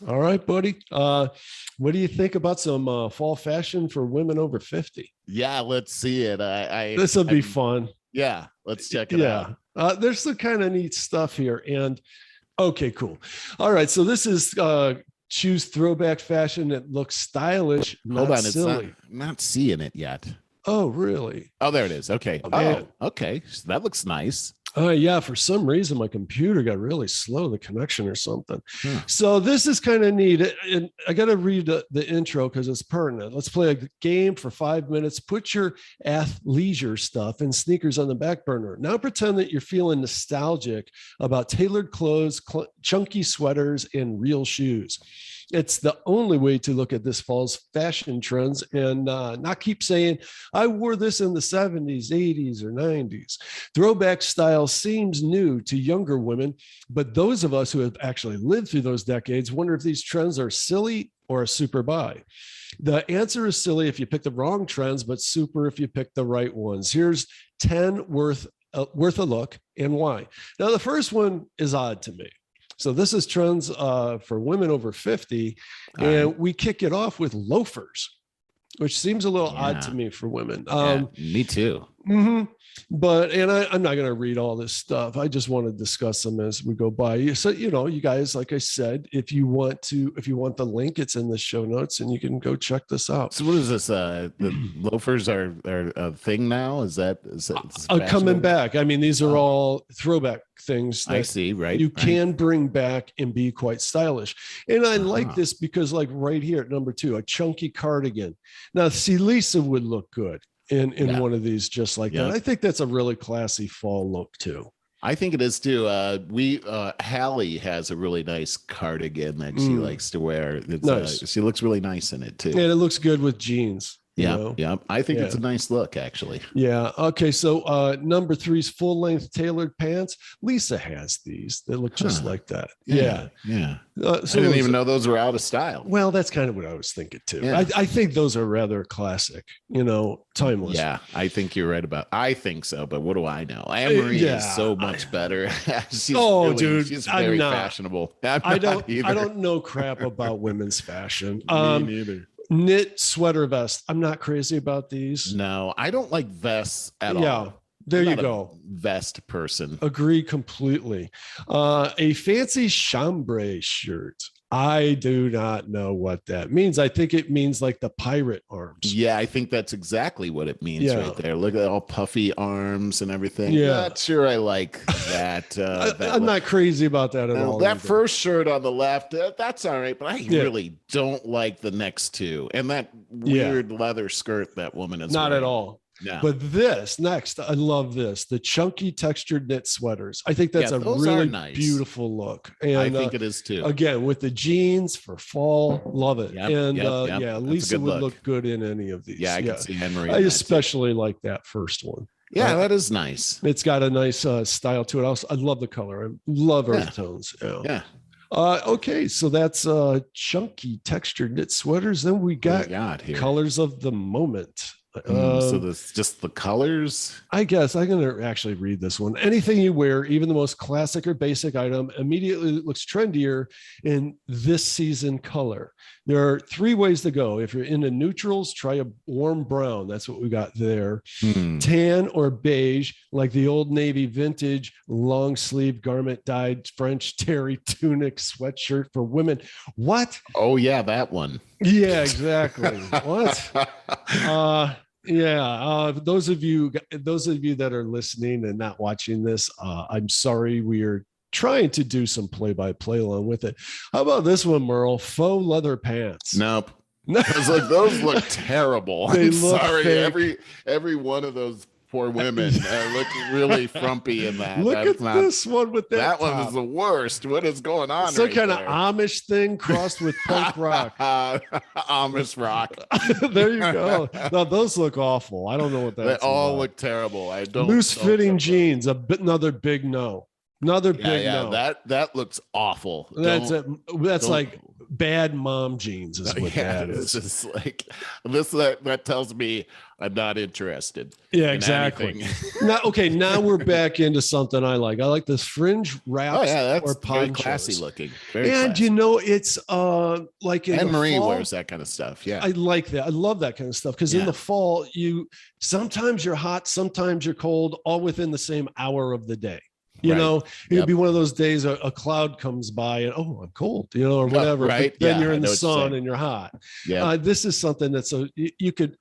All right, buddy. What do you think about some fall fashion for women over 50? Yeah, let's see it. This will be fun. Yeah, let's check it out. Yeah. There's some kind of neat stuff here. And okay, cool. All right. So this is choose throwback fashion that looks stylish, not Hold on, silly. I'm not seeing it yet. Oh, really? Oh, there it is. Okay. Man. Oh, okay. So that looks nice. Yeah, for some reason my computer got really slow, the connection or something. Huh. So this is kind of neat. And I got to read the intro because it's pertinent. Let's play a game for 5 minutes. Put your athleisure stuff and sneakers on the back burner. Now pretend that you're feeling nostalgic about tailored clothes, chunky sweaters, and real shoes. It's the only way to look at this fall's fashion trends and not keep saying, I wore this in the 70s, 80s, or 90s. Throwback style seems new to younger women, but those of us who have actually lived through those decades wonder if these trends are silly or a super buy. The answer is silly if you pick the wrong trends, but super if you pick the right ones. Here's 10 worth a look and why. Now, the first one is odd to me. So this is trends for women over 50, and we kick it off with loafers, which seems a little odd to me for women. Me too. Mm-hmm. But I'm not going to read all this stuff. I just want to discuss them as we go by. So, you guys, like I said, if you want the link, it's in the show notes and you can go check this out. So what is this? The loafers are a thing now? Is that coming back? I mean, these are all throwback things that I see, right? You can bring back and be quite stylish. And I like this because like right here at number 2, a chunky cardigan. Now, see, Lisa would look good in one of these just like that. I think that's a really classy fall look too. I think it is too. Hallie has a really nice cardigan that she likes to wear. It's, nice. She looks really nice in it too. And it looks good with jeans. Yeah. I think it's a nice look, actually. Yeah. Okay. So number 3 is full length tailored pants. Lisa has these. They look just like that. Yeah. So I didn't even know those were out of style. Well, that's kind of what I was thinking too. Yeah. I think those are rather classic, timeless. Yeah, I think you're right I think so, but what do I know? Anne-Marie is so much better. She's she's very fashionable. I don't know crap about women's fashion. Me neither. Knit sweater vest. I'm not crazy about these. No, I don't like vests at all. Yeah, there you go. Vest person. Agree completely. A fancy chambray shirt. I do not know what that means. I think it means like the pirate arms. Yeah, I think that's exactly what it means right there. Look at all puffy arms and everything. Yeah. Not sure I like that. I'm not crazy about that at all. That first shirt on the left, that's all right, but I really don't like the next two. And that weird leather skirt that woman is not wearing. at all. No. But this next, I love this. The chunky textured knit sweaters. I think that's a really beautiful look. And I think it is too. Again, with the jeans for fall, love it. Lisa would look good in any of these. Yeah, I can see Henry. I especially like that first one. Yeah, that is nice. It's got a nice style to it. I love the color. I love earth tones. Yeah. Okay, so that's chunky textured knit sweaters. Then we got here? Colors of the moment. So this just the colors. I guess I'm going to actually read this one. Anything you wear, even the most classic or basic item, immediately looks trendier in this season color. There are 3 ways to go. If you're into neutrals, try a warm brown. That's what we got there. Tan or beige, like the Old Navy vintage long sleeve garment dyed French terry tunic sweatshirt for women. What? Oh yeah, that one. Yeah, exactly. What? Those of you that are listening and not watching this, I'm sorry. We are trying to do some play-by-play along with it. How about this one, Merle? Faux leather pants. Nope. Those look terrible. I'm sorry. Fake. Every one of those poor women look really frumpy in that. Look at this one with that one is the worst. What is going on? Some kind of Amish thing crossed with punk rock. Amish rock. There you go. No, those look awful. I don't know what that's. They all look terrible. I don't. Loose fitting jeans. Another big no. Another big no. That looks awful. That's like bad mom jeans is what that is. It's just like this. That tells me I'm not interested. Yeah, exactly. Now we're back into something I like. I like this fringe wraps. Oh yeah, that's or very ponchos. classy looking. Very and classy. you know, it's like in Anne Marie fall, wears that kind of stuff. Yeah, I like that. I love that kind of stuff because in the fall, sometimes you're hot, sometimes you're cold, all within the same hour of the day. You know, it'd be one of those days a cloud comes by and I'm cold, or whatever. Right. But then you're in the sun and you're hot. Yeah. This is something that's you could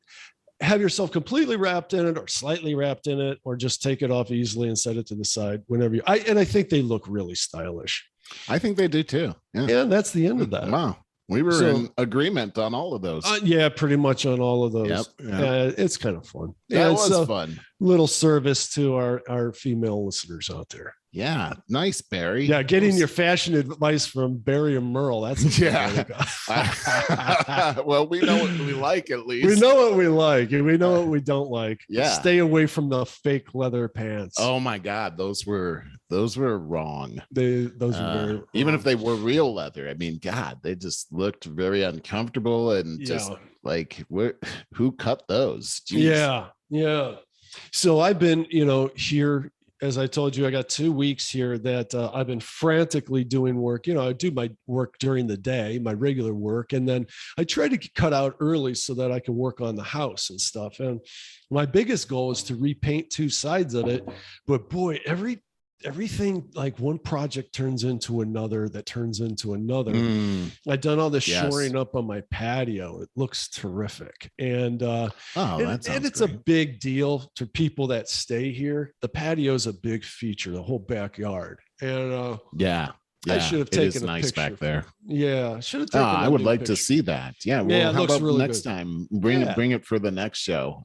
have yourself completely wrapped in it or slightly wrapped in it, or just take it off easily and set it to the side whenever you. I think they look really stylish. I think they do too. Yeah. And that's the end of that. Wow. We were in agreement on all of those. Yeah, pretty much on all of those. Yep. It's kind of fun. That was fun. Little service to our female listeners out there. Yeah, nice, Barry. Yeah, getting your fashion advice from Barry and Merle. That's well, we know what we like at least. We know what we like, and we know what we don't like. Yeah, stay away from the fake leather pants. Oh my God, those were wrong. Those were very wrong. Even if they were real leather. I mean, God, they just looked very uncomfortable and just like who cut those? Jeez. Yeah. So I've been, here. As I told you, I got 2 weeks here that I've been frantically doing work. I do my work during the day, my regular work, and then I try to cut out early so that I can work on the house and stuff. And my biggest goal is to repaint 2 sides of it. But boy, everything, like one project turns into another that turns into another. I've done all the shoring up on my patio. It looks terrific. And it's a big deal to people that stay here. The patio is a big feature, the whole backyard. And I should have taken a picture back there. Yeah, should have taken I would like to see that. Yeah, well, how about really next time? Bring it for the next show.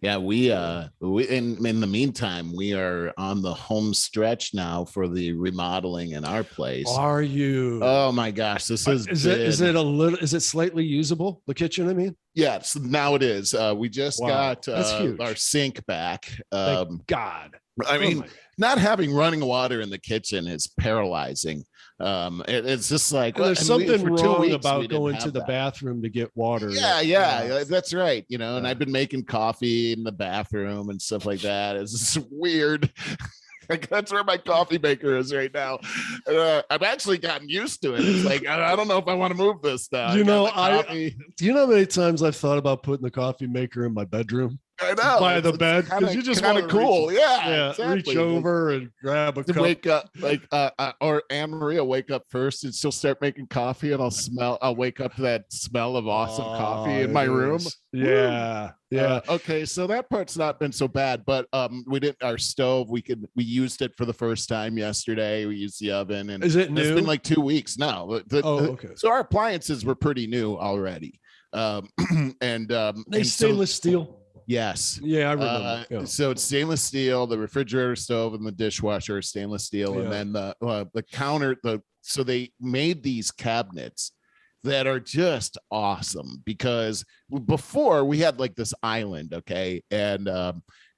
We in the meantime, we are on the home stretch now for the remodeling in our place. Are you? Oh my gosh, this is it slightly usable, the kitchen, I mean? Yes, now it is. We just got our sink back. Thank God. I mean, not having running water in the kitchen is paralyzing. It's just like there's something wrong about going to the bathroom to get water. Yeah, that's right. And I've been making coffee in the bathroom and stuff like that. It's just weird. That's where my coffee maker is right now. I've actually gotten used to it. It's like I don't know if I want to move this now. Do you know how many times I've thought about putting the coffee maker in my bedroom? I know, by the bed, because you just want to cool. Exactly. Reach over and grab a cup. Wake up, or Anne Marie will wake up first, and she'll start making coffee, and I'll wake up to that smell of awesome coffee in my room. Yeah. Okay, so that part's not been so bad, but we didn't. Our stove, we used it for the first time yesterday. We used the oven, and is it new? It's been like 2 weeks now. Okay. So our appliances were pretty new already, they stainless steel. Yes. Yeah, I remember. So it's stainless steel. The refrigerator stove and the dishwasher are stainless steel, and then the counter. So they made these cabinets that are just awesome, because before we had like this island, and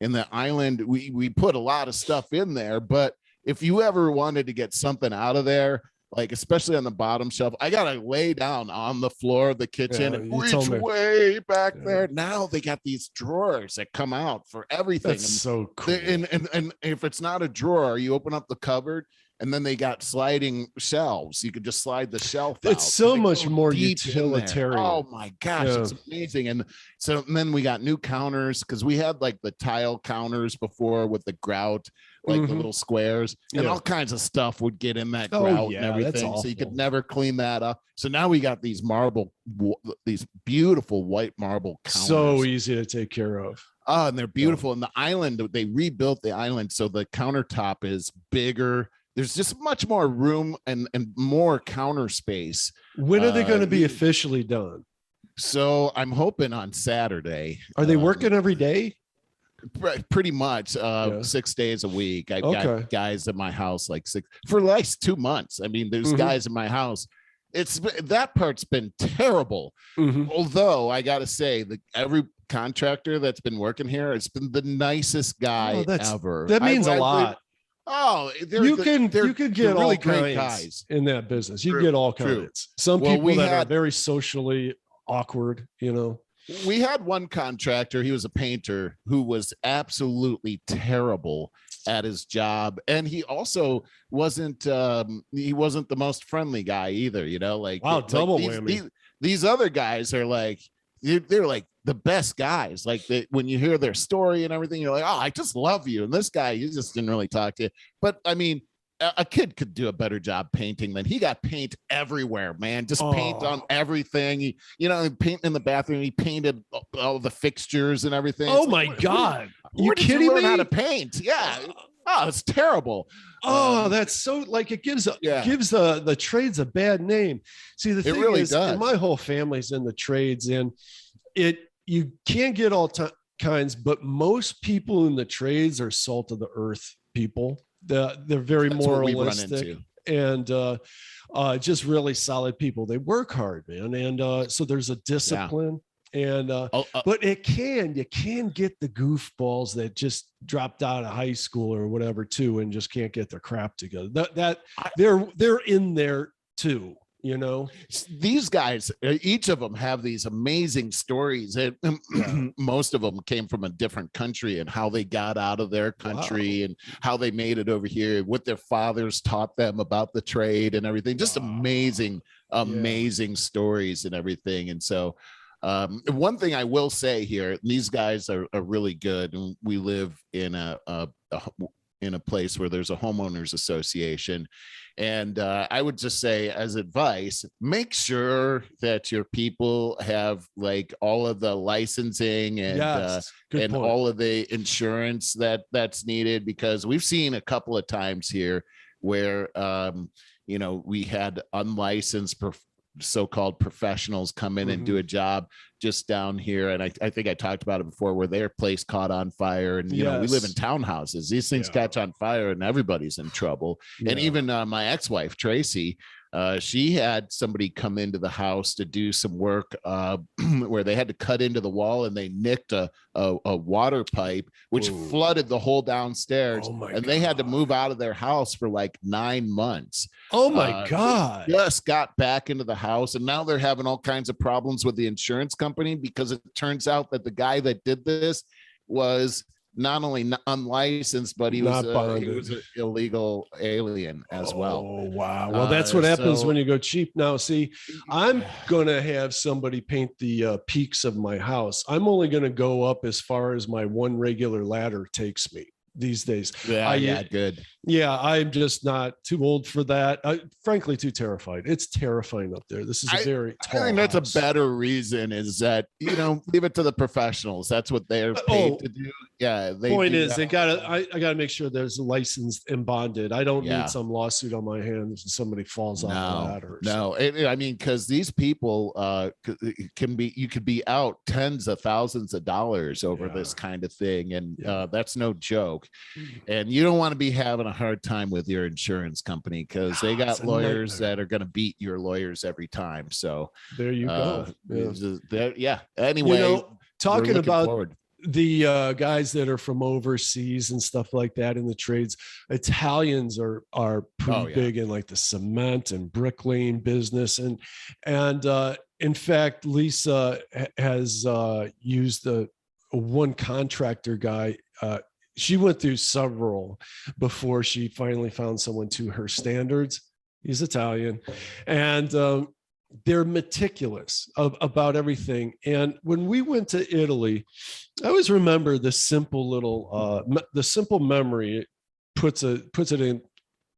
in the island we put a lot of stuff in there, but if you ever wanted to get something out of there, like especially on the bottom shelf, I gotta lay down on the floor of the kitchen and reach way back there. Now they got these drawers that come out for everything. That's so cool. And if it's not a drawer, you open up the cupboard, and then they got sliding shelves. You could just slide the shelf out. It's so much more utilitarian. Oh my gosh, it's amazing. And then we got new counters, because we had like the tile counters before with the grout, like the little squares, and all kinds of stuff would get in that grout and everything. So you could never clean that up. So now we got these beautiful white marble counters. So easy to take care of. Oh, and they're beautiful. And the island, they rebuilt the island, so the countertop is bigger. There's just much more room and more counter space. When are they going to be officially done? So I'm hoping on Saturday. Are they working every day? Pretty much 6 days a week. I've got guys at my house for the last 2 months. I mean, there's guys in my house. That part's been terrible. Although I got to say, every contractor that's been working here has been the nicest guy ever. That means a lot. You can get all really great kinds guys in that business. You True, get all true. kinds. Some Well, people that are very socially awkward, you know. We had one contractor, he was a painter who was absolutely terrible at his job, and he also wasn't the most friendly guy either, you know, like wow, double like whammy. These other guys are like they're like the best guys. Like when you hear their story and everything, you're like, oh, I just love you. And this guy, you just didn't really talk to you. But I mean, a kid could do a better job painting than he got. Paint everywhere, man. Just paint on everything. You know, paint in the bathroom. He painted all the fixtures and everything. Oh my God. Where did you learn how to paint? Yeah. Oh, it's terrible. Oh, that's so like it gives the trades a bad name. See, the thing really is, and my whole family's in the trades, and you can't get all kinds, but most people in the trades are salt of the earth people. They're very moralistic and just really solid people. They work hard, man, and so there's a discipline. And but you can get the goofballs that just dropped out of high school or whatever too, and just can't get their crap together. They're in there too. You know, these guys, each of them have these amazing stories. Most of them came from a different country and how they got out of their country and how they made it over here, what their fathers taught them about the trade and everything. Just amazing stories and everything. And so one thing I will say here, these guys are really good. And we live in a place where there's a homeowners association. And I would just say, as advice, make sure that your people have like all of the licensing and all of the insurance that's needed, because we've seen a couple of times here where we had unlicensed so-called professionals come in and do a job just down here. And I think I talked about it before, where their place caught on fire, and you know, we live in townhouses. These things catch on fire and everybody's in trouble. And even my ex-wife, Tracy, she had somebody come into the house to do some work where they had to cut into the wall, and they nicked a water pipe, which flooded the whole downstairs. And they had to move out of their house for like 9 months. Oh my God. Just got back into the house, and now they're having all kinds of problems with the insurance company, because it turns out that the guy that did this was not only unlicensed, but he was an illegal alien as well. Oh, wow. Well, that's what happens when you go cheap. Now, see, I'm going to have somebody paint the peaks of my house. I'm only going to go up as far as my one regular ladder takes me these days. Good. Yeah, I'm just not too old for that. Frankly, too terrified. It's terrifying up there. This is a very tall I think that's house. a better reason, is that, leave it to the professionals. That's what they're paid to do. Yeah. Point is, I gotta make sure there's licensed and bonded. I don't need some lawsuit on my hands and somebody falls off the ladder. No, I mean, because these people you could be out tens of thousands of dollars over this kind of thing, and that's no joke. And you don't want to be having a hard time with your insurance company, because they got lawyers that are going to beat your lawyers every time. So there you go. Anyway, talking about the guys that are from overseas and stuff like that in the trades, Italians are pretty big in like the cement and bricklaying business, and in fact, Lisa has used one contractor guy. She went through several before she finally found someone to her standards. He's Italian, and they're meticulous about everything. And when we went to Italy, I always remember the simple memory puts it in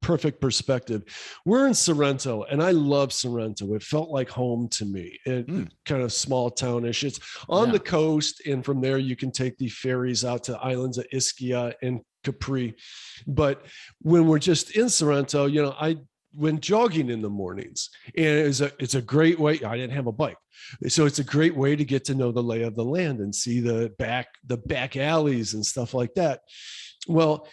perfect perspective. We're in Sorrento, and I love Sorrento. It felt like home to me. Kind of small townish. It's on the coast, and from there you can take the ferries out to islands of Ischia and Capri. But when we're just in Sorrento, I went jogging in the mornings, and it's a great way. I didn't have a bike, so it's a great way to get to know the lay of the land and see the back alleys and stuff like that. Well,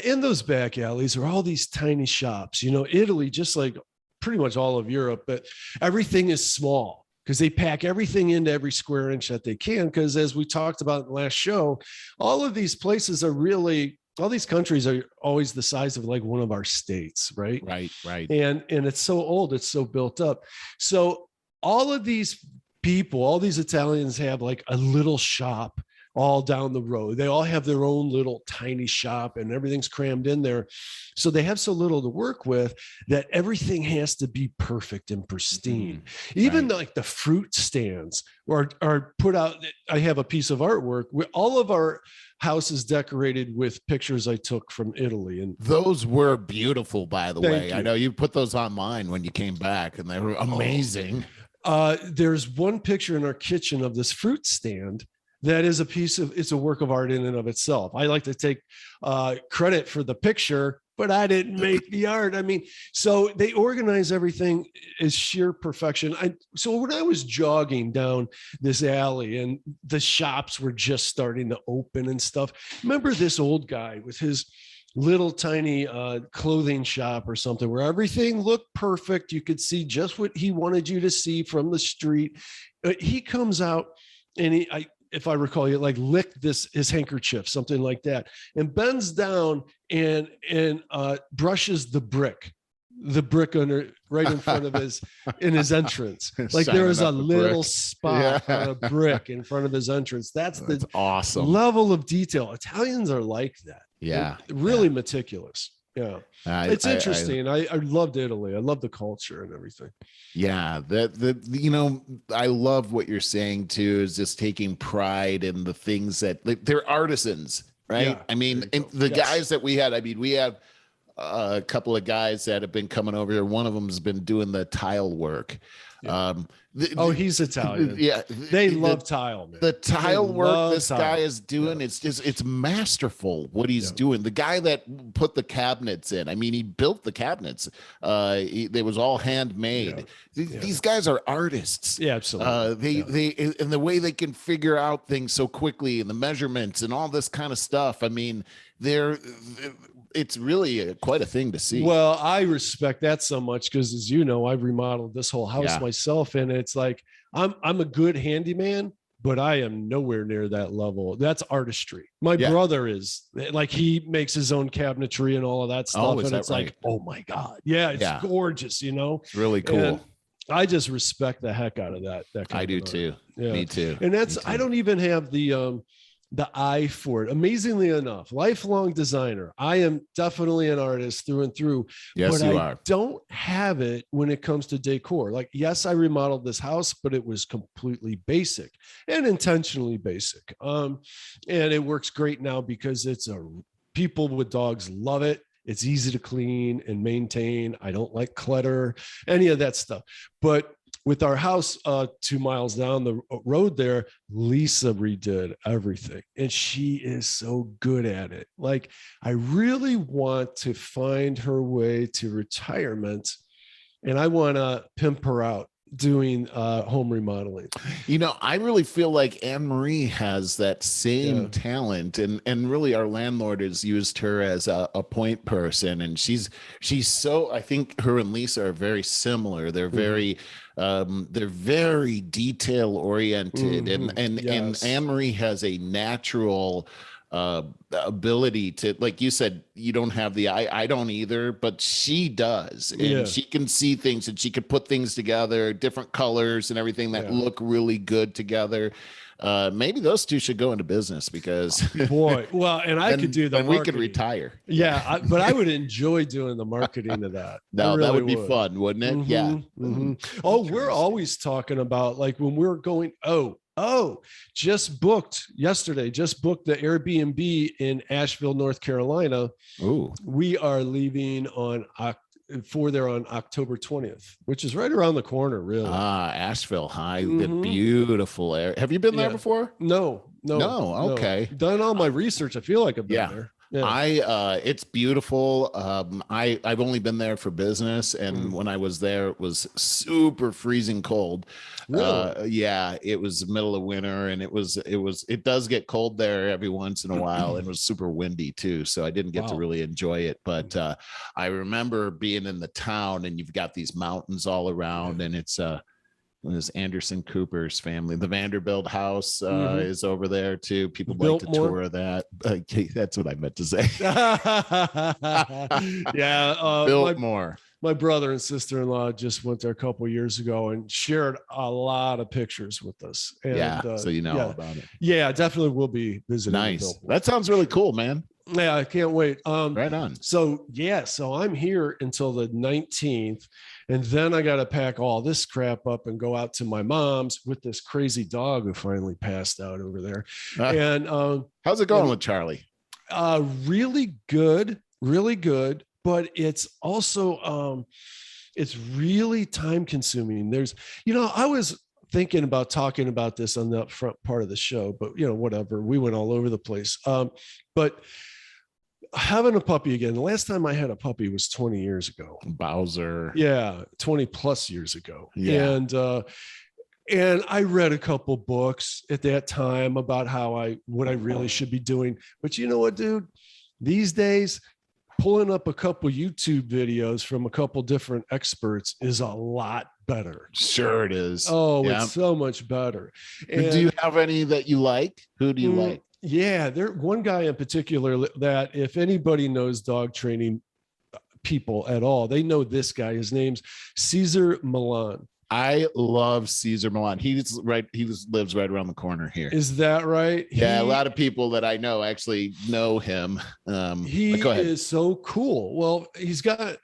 in those back alleys are all these tiny shops. Italy, just like pretty much all of Europe, but everything is small because they pack everything into every square inch that they can. Because as we talked about in the last show, all of these places are really all these countries are always the size of like one of our states, right? Right. And it's so old, it's so built up. So all of these people, all these Italians have like a little shop all down the road. They all have their own little tiny shop and everything's crammed in there. So they have so little to work with that everything has to be perfect and pristine. Even like the fruit stands are put out. I have a piece of artwork where all of our house is decorated with pictures I took from Italy. And those were beautiful, by the way. you. I know you put those online when you came back and they were amazing. There's one picture in our kitchen of this fruit stand that is it's a work of art in and of itself. I like to take credit for the picture, but I didn't make the art. I mean, so they organize everything as sheer perfection. So when I was jogging down this alley and the shops were just starting to open and stuff, remember this old guy with his little tiny clothing shop or something where everything looked perfect. You could see just what he wanted you to see from the street. He comes out and if I recall, he like licked his handkerchief, something like that, and bends down and brushes the brick under right in front of his entrance. Like there was a little spot on a brick in front of his entrance. That's awesome level of detail. Italians are like that. Yeah. They're really meticulous. Yeah. It's interesting. I loved Italy. I love the culture and everything. Yeah. I love what you're saying too, is just taking pride in the things that they're artisans, right? Yeah, I mean, and the guys that we had, we have a couple of guys that have been coming over here. One of them has been doing the tile work. Yeah. He's Italian. Yeah, they love tile, man. The tile work this guy is doing, it's masterful what he's doing. The guy that put the cabinets in, he built the cabinets. They was all handmade. These guys are artists. Yeah, absolutely. They and the way they can figure out things so quickly and the measurements and all this kind of stuff. It's really quite a thing to see. Well, I respect that so much because, as you know, I've remodeled this whole house myself, and it's like I'm a good handyman, but I am nowhere near that level. That's artistry. My brother is like, he makes his own cabinetry and all of that stuff, and it's like, oh my god, it's gorgeous, It's really cool. And I just respect the heck out of that. I do too. Yeah. Me too. And I don't even have the eye for it. Amazingly enough, lifelong designer. I am definitely an artist through and through. Yes, but you I don't have it when it comes to decor. Like, yes, I remodeled this house, but it was completely basic and intentionally basic. And it works great now because people with dogs love it. It's easy to clean and maintain. I don't like clutter, any of that stuff. But with our house 2 miles down the road there, Lisa redid everything. And she is so good at it. Like, I really want to find her way to retirement, and I want to pimp her out doing home remodeling. I really feel like Anne-Marie has that same talent, and really our landlord has used her as a point person, and she's so, I think her and Lisa are very similar. They're very detail oriented, and Anne-Marie has a natural ability to, like you said, you don't have the eye. I don't either, but she does, and she can see things, and she could put things together, different colors and everything that look really good together. Maybe those two should go into business, because boy, well, and I could do the and marketing. We could retire. Yeah, but I would enjoy doing the marketing of that. No, really that would be fun, wouldn't it? Yeah. Mm-hmm. Oh, we're always talking about, like, when we're going. Just booked the Airbnb in Asheville, North Carolina. Ooh. We are leaving on October 20th, which is right around the corner, really. Asheville High, the beautiful area. Have you been there before? No. Okay. Done all my research. I feel like I've been there. Yeah. It's beautiful. I've only been there for business, and when I was there, it was super freezing cold. Really? It was the middle of winter, and it does get cold there every once in a while, and it was super windy too, so I didn't get to really enjoy it. But I remember being in the town, and you've got these mountains all around, and it's There's Anderson Cooper's family. The Vanderbilt house is over there too. People like to Biltmore. tour that. That's what I meant to say. Yeah. Biltmore. My brother and sister-in-law just went there a couple years ago and shared a lot of pictures with us. And, so you know all about it. Yeah, definitely will be visiting. Nice. That sounds really cool, man. Yeah, I can't wait. Right on. So I'm here until the 19th, and then I got to pack all this crap up and go out to my mom's with this crazy dog who finally passed out over there. And how's it going with Charlie? Really good, really good. But it's also it's really time consuming. There's, I was thinking about talking about this on the front part of the show, but whatever. We went all over the place. But having a puppy again, the last time I had a puppy was 20 years ago. Bowser. Yeah, 20 plus years ago. Yeah. And I read a couple books at that time about what I really should be doing. But you know what, dude? These days, pulling up a couple YouTube videos from a couple different experts is a lot better. Sure it is. Oh, yeah. It's so much better. And do you have any that you like? Who do you like? Yeah, there's one guy in particular that if anybody knows dog training people at all, they know this guy. His name's Cesar Millan. I love Cesar Millan. He lives right around the corner here. Is that right? Yeah, a lot of people that I know actually know him. He is so cool. Well, he's got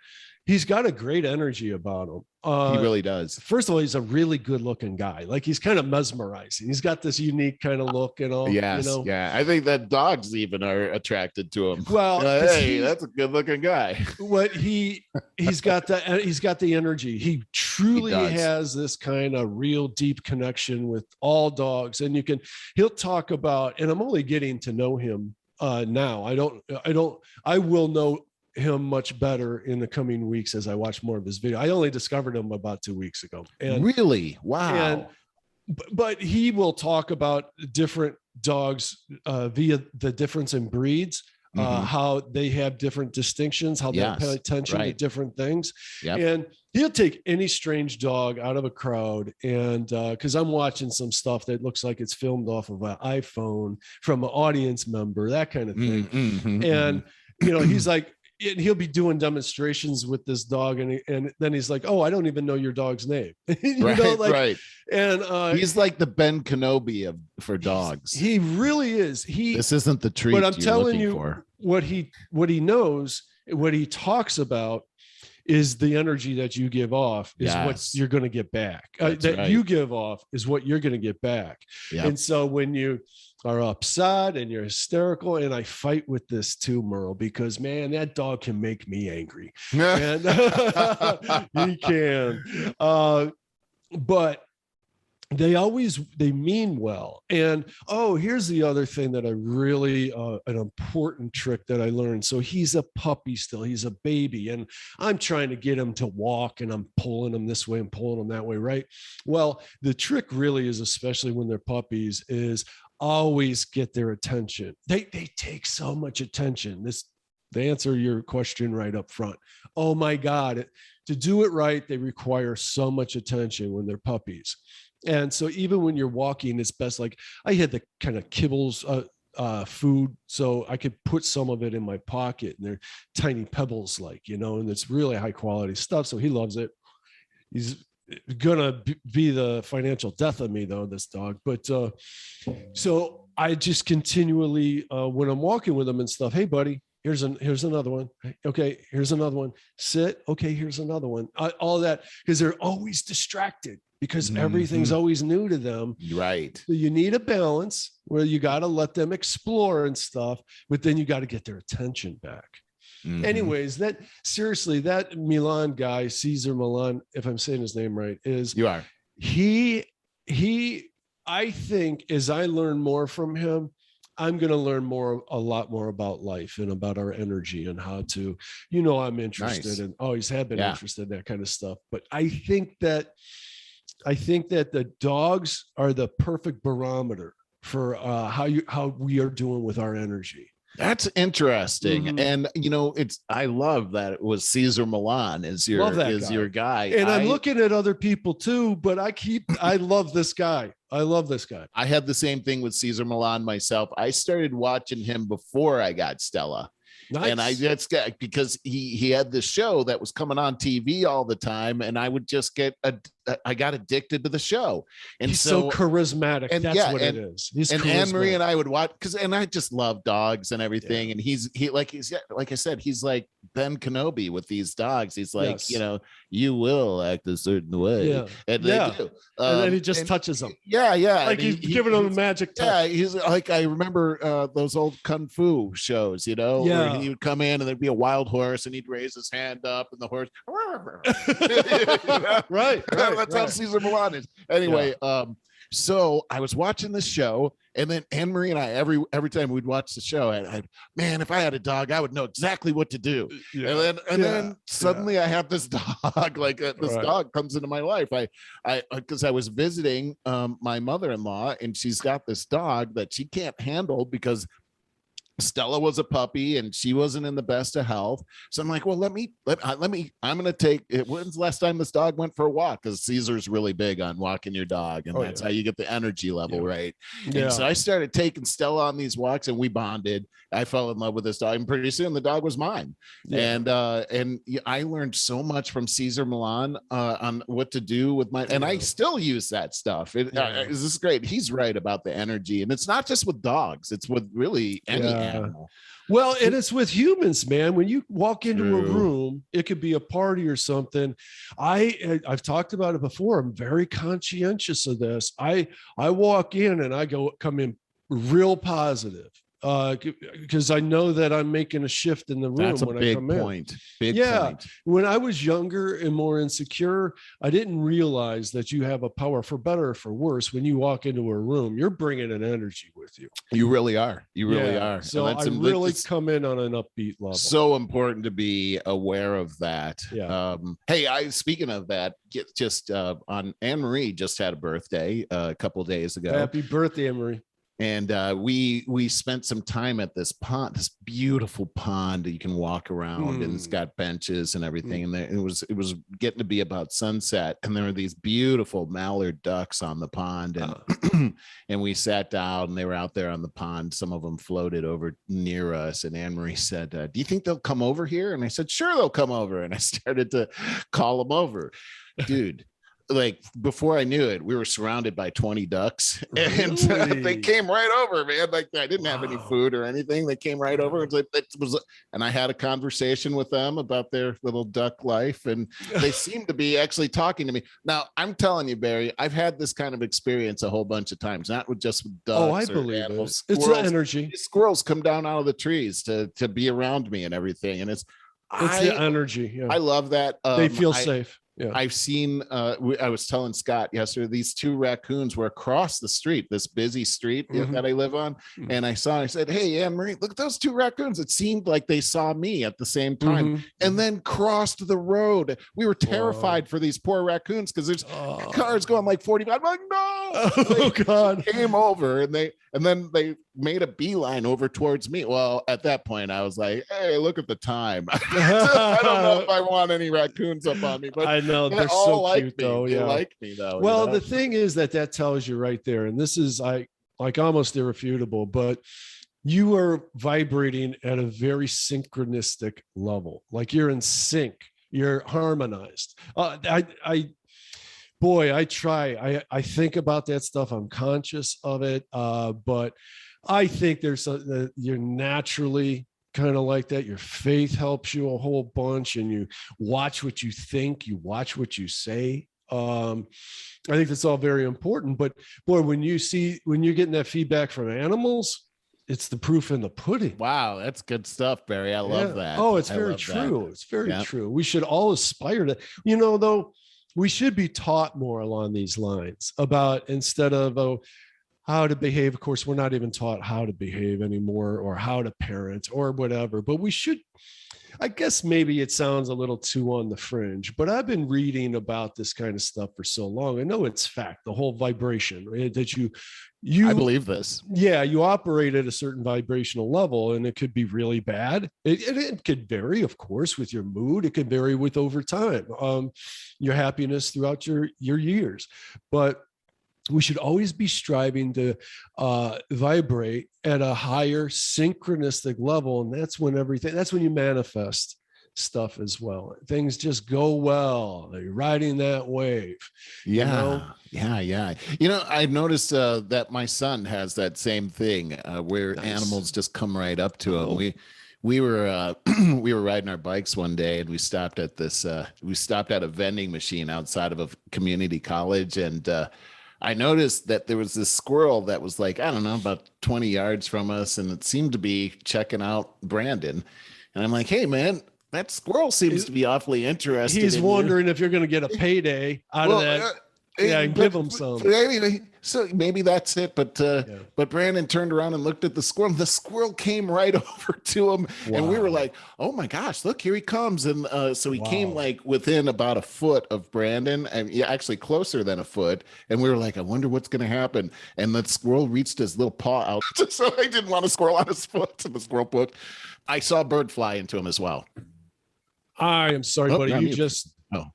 a great energy about him. He really does. First of all, he's a really good looking guy. Like, he's kind of mesmerizing. He's got this unique kind of look and all. Yes, yeah. I think that dogs even are attracted to him. Well, hey, that's a good looking guy. What he's got the energy. He truly has this kind of real deep connection with all dogs. And he'll talk about, and I'm only getting to know him now. I will know him much better in the coming weeks as I watch more of his video. I only discovered him about 2 weeks ago. And really? Wow. But he will talk about different dogs via the difference in breeds, how they have different distinctions, how they pay attention to different things. Yep. And he'll take any strange dog out of a crowd. And because I'm watching some stuff that looks like it's filmed off of an iPhone from an audience member, that kind of thing. And, he's like, and he'll be doing demonstrations with this dog, and then he's like, "Oh, I don't even know your dog's name." Right. And he's like the Ben Kenobi for dogs. He really is. This isn't the treat. But I'm telling you, what he knows, what he talks about, is the energy that you give off is what you're going to get back. You give off is what you're going to get back. Yep. And so when you are upset and you're hysterical, and I fight with this too, Merle, because man, that dog can make me angry. And he can. But they mean well. And here's the other thing that I really an important trick that I learned. So he's a puppy still, he's a baby, and I'm trying to get him to walk, and I'm pulling him this way and pulling him that way, right? Well, the trick really is, especially when they're puppies, is always get their attention. They take so much attention. To answer your question right up front, oh my God, to do it right, they require so much attention when they're puppies. And so even when you're walking, it's best, like I had the kind of kibbles food, so I could put some of it in my pocket, and they're tiny pebbles, and it's really high quality stuff. So he loves it. He's gonna be the financial death of me though, this dog. But so I just continually when I'm walking with him and stuff, hey buddy, here's another one. Okay, here's another one. Sit. Okay, here's another one. All that, because they're always distracted, because everything's always new to them. Right. So you need a balance where you got to let them explore and stuff, but then you got to get their attention back. Anyways, that Milan guy, Cesar Millan, if I'm saying his name right, I think as I learn more from him, I'm going to learn a lot more about life and about our energy and how to, I'm interested and always have been interested in that kind of stuff. But I think that the dogs are the perfect barometer for how we are doing with our energy. That's interesting. Mhm. And I love that it was Cesar Millan is your guy. And I'm looking at other people too, but I love this guy. I love this guy. I had the same thing with Cesar Millan myself. I started watching him before I got Stella. Nice. And that's because he had this show that was coming on TV all the time, and I would just I got addicted to the show. And he's so charismatic. And that's what it is. He's and charismatic. Anne-Marie and I would watch and I just love dogs and everything. Yeah. And he's like I said, he's like Ben Kenobi with these dogs. He's like, yes. You will act a certain way. Yeah. And they do. And then he just touches them. Yeah. Like he's giving them a magic touch. Yeah, he's like, I remember those old kung fu shows, where he would come in and there'd be a wild horse and he'd raise his hand up and the horse right. That's how Cesar Millan is. Anyway, so I was watching this show, and then Anne-Marie and I, every time we'd watch the show, man, if I had a dog, I would know exactly what to do. Yeah. And then suddenly I have this dog, this dog comes into my life. Because I was visiting my mother-in-law, and she's got this dog that she can't handle because Stella was a puppy and she wasn't in the best of health. So I'm like, well, I'm going to take it. When's the last time this dog went for a walk? Because Caesar's really big on walking your dog. And that's how you get the energy level, right? Yeah. And so I started taking Stella on these walks and we bonded. I fell in love with this dog, and pretty soon the dog was mine. Yeah. And I learned so much from Cesar Millan on what to do with and I still use that stuff. This is great. He's right about the energy, and it's not just with dogs; it's with really any animal. Well, and it's with humans, man. When you walk into a room, it could be a party or something. I've talked about it before. I'm very conscientious of this. I walk in and I come in real positive. Because I know that I'm making a shift in the room. That's when big I come point. in. Big point. When I was younger and more insecure, I didn't realize that you have a power, for better or for worse. When you walk into a room, you're bringing an energy with you. You really are. You really are. So I really come in on an upbeat level. So important to be aware of that. Yeah. Hey, speaking of that, just on Anne-Marie just had a birthday a couple of days ago. Happy birthday, Anne-Marie. And we spent some time at this pond, this beautiful pond that you can walk around, and it's got benches and everything. And it was getting to be about sunset, and there were these beautiful mallard ducks on the pond, and and we sat down, and they were out there on the pond. Some of them floated over near us, and Anne-Marie said, "Do you think they'll come over here?" And I said, "Sure, they'll come over." And I started to call them over, dude. Like before I knew it, we were surrounded by 20 ducks, and they came right over, man. Like I didn't have any food or anything. They came right over. And I had a conversation with them about their little duck life, and they seemed to be actually talking to me. Now I'm telling you, Barry, I've had this kind of experience a whole bunch of times, not with just ducks. Oh, I believe animals. It's the energy. Squirrels come down out of the trees to be around me and everything, and it's the energy. Yeah. I love that. They feel safe. Yeah. I've seen, I was telling Scott yesterday, these two raccoons were across the street, this busy street that I live on. And I said, "Hey, Anne-Marie, look at those two raccoons." It seemed like they saw me at the same time and then crossed the road. We were terrified for these poor raccoons because there's cars going like 45. I'm like, no. Oh, God. Came over and then they made a beeline over towards me. Well, at that point, I was like, "Hey, look at the time." I don't know if I want any raccoons up on me, but I know they're so cute, though. They like me, though. Well, the thing is that tells you right there, and this is like almost irrefutable, but you are vibrating at a very synchronistic level. Like you're in sync, you're harmonized. I try. I think about that stuff. I'm conscious of it, but I think you're naturally kind of like that. Your faith helps you a whole bunch, and you watch what you think, you watch what you say. I think that's all very important. But boy, when you're getting that feedback from animals, it's the proof in the pudding. Wow, that's good stuff, Barry. I love that. Oh, it's very true. It's very true. We should all aspire to, though, we should be taught more along these lines about, instead of how to behave. Of course, we're not even taught how to behave anymore, or how to parent or whatever, but we should I guess maybe it sounds a little too on the fringe, but I've been reading about this kind of stuff for so long. I know it's fact, the whole vibration, right? That I believe this. Yeah, you operate at a certain vibrational level, and it could be really bad. It could vary, of course, with your mood. It could vary with over time, your happiness throughout your years. But we should always be striving to vibrate at a higher synchronistic level. And that's when you manifest stuff as well. Things just go well. You're riding that wave. Yeah. You know? Yeah. You know, I've noticed that my son has that same thing where Nice. animals just come right up to him. We were we were riding our bikes one day, and we stopped at a vending machine outside of a community college, and I noticed that there was this squirrel that was like, I don't know, about 20 yards from us, and it seemed to be checking out Brandon. And I'm like, hey, man, that squirrel seems to be awfully interested. He's wondering if you're going to get a payday out of that. Yeah, and give him some. But anyway, so maybe that's it. But Brandon turned around and looked at the squirrel. The squirrel came right over to him, and we were like, "Oh my gosh, look, here he comes!" And so he came like within about a foot of Brandon, and actually closer than a foot. And we were like, "I wonder what's going to happen." And the squirrel reached his little paw out, so I didn't want a squirrel on his foot. And the squirrel put. I saw a bird fly into him as well. I am sorry, buddy. You just. Oh.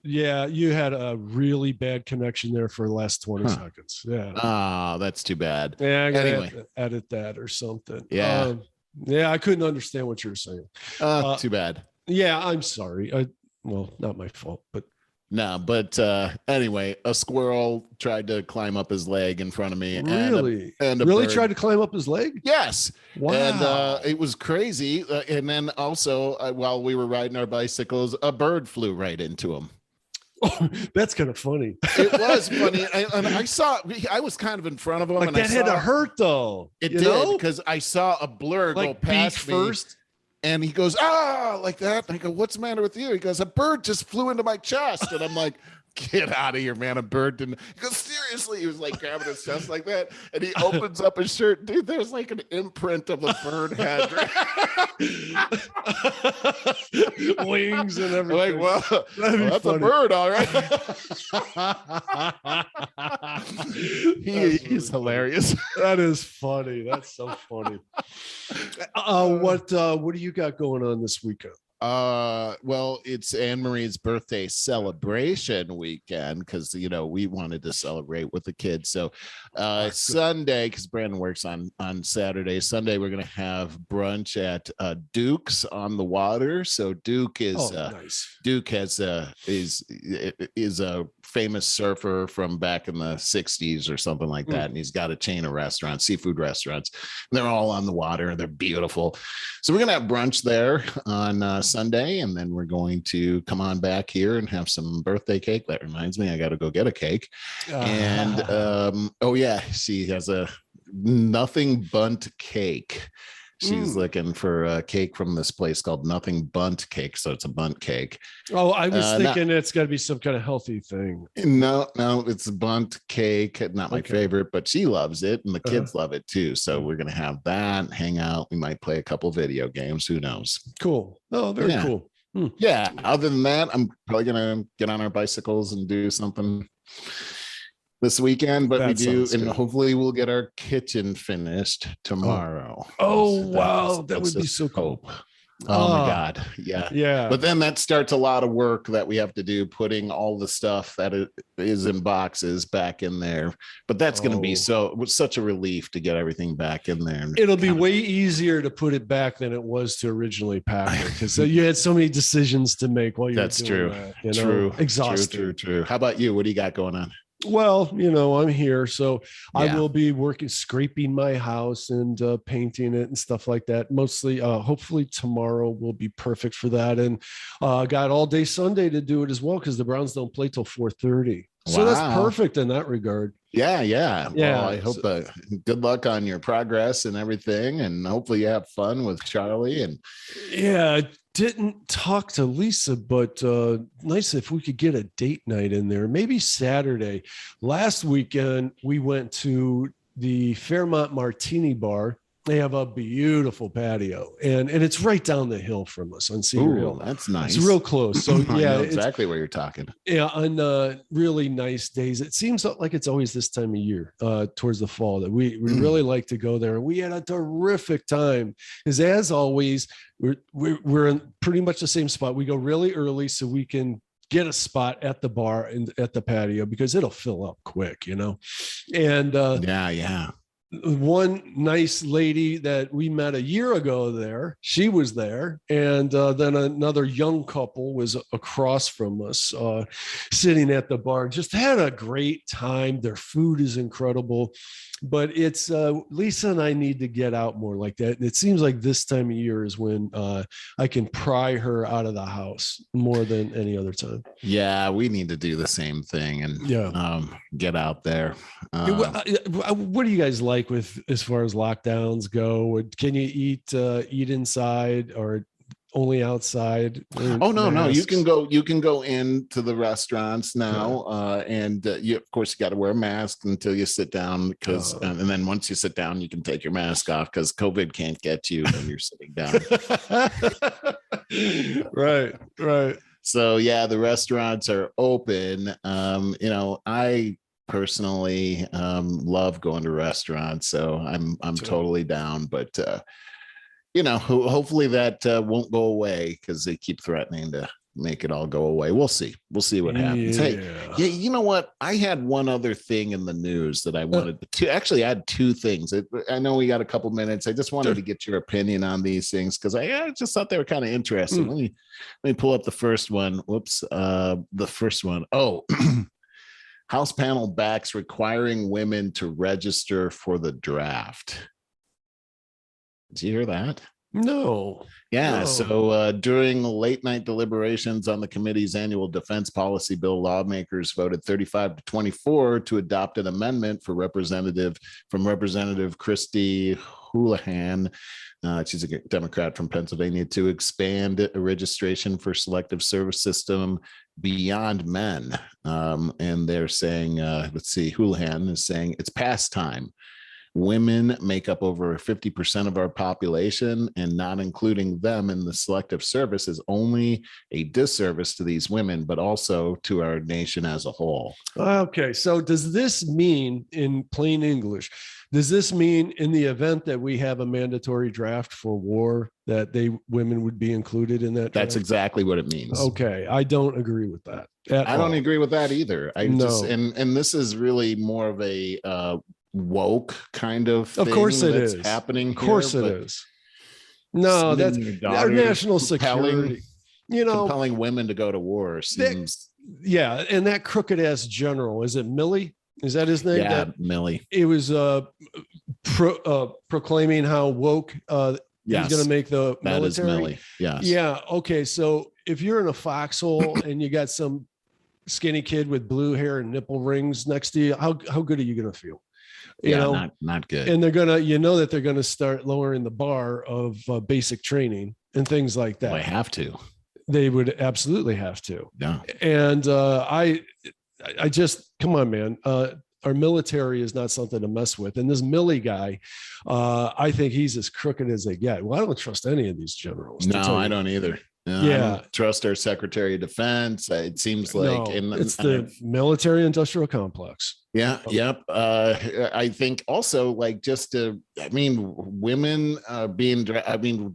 Yeah, you had a really bad connection there for the last 20 seconds. Yeah. Oh, that's too bad. Yeah, I gotta anyway. edit that or something. Yeah. Yeah, I couldn't understand what you were saying. Too bad. Yeah, I'm sorry. Well, not my fault, but no, but anyway, a squirrel tried to climb up his leg in front of me. Really? And a really bird. Tried to climb up his leg? Yes. Wow. And it was crazy. And then also, while we were riding our bicycles, a bird flew right into him. Oh, that's kind of funny. It was funny. And I was kind of in front of him. Like and that had to hurt though. It did, because I saw a blur go past me. First. And he goes, like that. And I go, what's the matter with you? He goes, a bird just flew into my chest. And I'm like, get out of here, man. A bird didn't. He goes, seriously? He was like grabbing his chest like that. And he opens up his shirt. Dude, there's like an imprint of a bird head. Wings and everything. Like, well that's funny. A bird, all right. He's hilarious. That is funny. That's so funny. What do you got going on this weekend? Well, it's Anne Marie's birthday celebration weekend, because we wanted to celebrate with the kids. So Sunday, because Brandon works on Saturday. Sunday we're gonna have brunch at Duke's on the water. So Duke is nice. Duke is a famous surfer from back in the 60s or something like that, and he's got a chain of restaurants, seafood restaurants, and they're all on the water. They're beautiful. So we're gonna have brunch there on Sunday, and then we're going to come on back here and have some birthday cake. That reminds me, I got to go get a cake. And she has a nothing bunt cake. She's looking for a cake from this place called Nothing Bunt Cake. So it's a bunt cake. Oh, I was thinking it's got to be some kind of healthy thing. No, it's a bunt cake. Not my favorite, but she loves it, and the kids love it too. So we're going to have that, hang out. We might play a couple video games. Who knows? Cool. Oh, very cool. Yeah. Other than that, I'm probably going to get on our bicycles and do something this weekend, but we do, and hopefully we'll get our kitchen finished tomorrow. Wow, that would be so cool. Oh my God. Yeah. But then that starts a lot of work that we have to do, putting all the stuff that is in boxes back in there. But that's going to be such a relief to get everything back in there. It'll be way easier to put it back than it was to originally pack it, because you had so many decisions to make while you were doing that. True. Exhausting. True. How about you? What do you got going on? Well, I'm here, so I will be scraping my house and painting it and stuff like that. Mostly, hopefully tomorrow will be perfect for that. And got all day Sunday to do it as well, because the Browns don't play till 4:30. So that's perfect in that regard. Yeah. Well, I hope good luck on your progress and everything, and hopefully you have fun with Charlie. And didn't talk to Lisa, but nice if we could get a date night in there, maybe Saturday. Last weekend we went to the Fairmont Martini Bar They have a beautiful patio, and it's right down the hill from us on Cedar Hill. That's nice. It's real close. So I yeah, know exactly where you're talking. Yeah, on really nice days. It seems like it's always this time of year, towards the fall, that we really like to go there. We had a terrific time, because as always, we're in pretty much the same spot. We go really early so we can get a spot at the bar and at the patio, because it'll fill up quick, And yeah. One nice lady that we met a year ago there, she was there, and then another young couple was across from us, sitting at the bar. Just had a great time. Their food is incredible, but it's Lisa and I need to get out more like that. And it seems like this time of year is when I can pry her out of the house more than any other time. Yeah, we need to do the same thing and get out there. What do you guys like with as far as lockdowns go? Can you eat inside or only outside? Oh no, you can go into the restaurants now, and you of course you got to wear a mask until you sit down, because and then once you sit down you can take your mask off, because COVID can't get you when you're sitting down. Right. So yeah, the restaurants are open. I personally love going to restaurants, so I'm totally down, but hopefully that won't go away, because they keep threatening to make it all go away. We'll see what happens. Hey, you know what, I had one other thing in the news that I wanted to actually, I had two things. I know we got a couple minutes. I just wanted to get your opinion on these things, because I just thought they were kind of interesting. Let me pull up the first one. The first one. House panel backs requiring women to register for the draft. Did you hear that? No. Yeah. No. So during late night deliberations on the committee's annual defense policy bill, lawmakers voted 35-24 to adopt an amendment from Representative Christy Houlihan. She's a Democrat from Pennsylvania, to expand a registration for selective service system beyond men. And they're saying, Houlihan is saying it's past time. Women make up over 50% of our population, and not including them in the selective service is only a disservice to these women, but also to our nation as a whole. Okay. So does this mean, in plain English, does this mean in the event that we have a mandatory draft for war, that women would be included in that draft? That's exactly what it means. Okay. I don't agree with that. I don't agree with that either. And this is really more of a woke kind of thing. Of course it is happening. Of course it is. No, that's our national security. Compelling women to go to war seems. And that crooked ass general, is it Milley? Is that his name? Yeah, Milley. It was proclaiming how woke he's going to make the military. That is Milley. Yes. Yeah. Okay. So if you're in a foxhole and you got some skinny kid with blue hair and nipple rings next to you, how good are you going to feel? Not good. And they're that they're gonna start lowering the bar of basic training and things like that. They have to. They would absolutely have to. Yeah. And I just, come on, man. Our military is not something to mess with. And this Milley guy, I think he's as crooked as they get. Well, I don't trust any of these generals. No, I don't either. I don't trust our Secretary of Defense. It seems like it's the military industrial complex. Yeah. Yep. I think also, women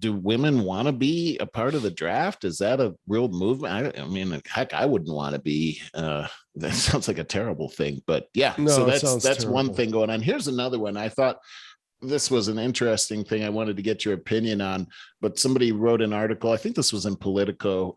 do women want to be a part of the draft? Is that a real movement? Heck, I wouldn't want to be. That sounds like a terrible thing, but yeah. No, so that's terrible. One thing going on. Here's another one. I thought this was an interesting thing I wanted to get your opinion on, but somebody wrote an article. I think this was in Politico.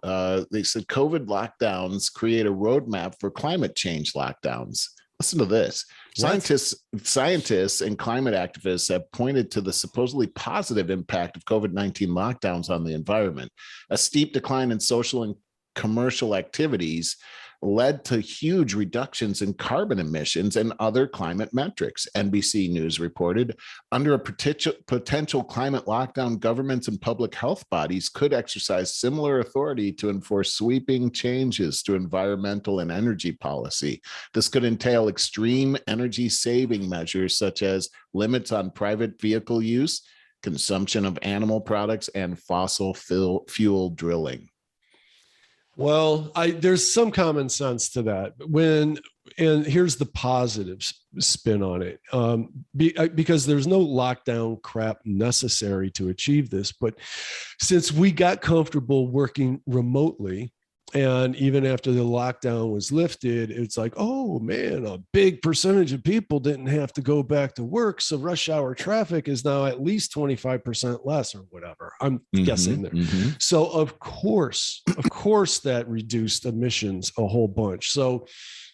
They said COVID lockdowns create a roadmap for climate change lockdowns. Listen to this. Scientists and climate activists have pointed to the supposedly positive impact of COVID-19 lockdowns on the environment. A steep decline in social and commercial activities led to huge reductions in carbon emissions and other climate metrics, NBC News reported. Under a potential climate lockdown, governments and public health bodies could exercise similar authority to enforce sweeping changes to environmental and energy policy. This could entail extreme energy saving measures such as limits on private vehicle use, consumption of animal products, and fossil fuel drilling. Well, there's some common sense to that. And here's the positive spin on it, because there's no lockdown crap necessary to achieve this. But since we got comfortable working remotely, and even after the lockdown was lifted, it's like, oh man, a big percentage of people didn't have to go back to work. So rush hour traffic is now at least 25% less or whatever. I'm guessing there. So of course, that reduced emissions a whole bunch. So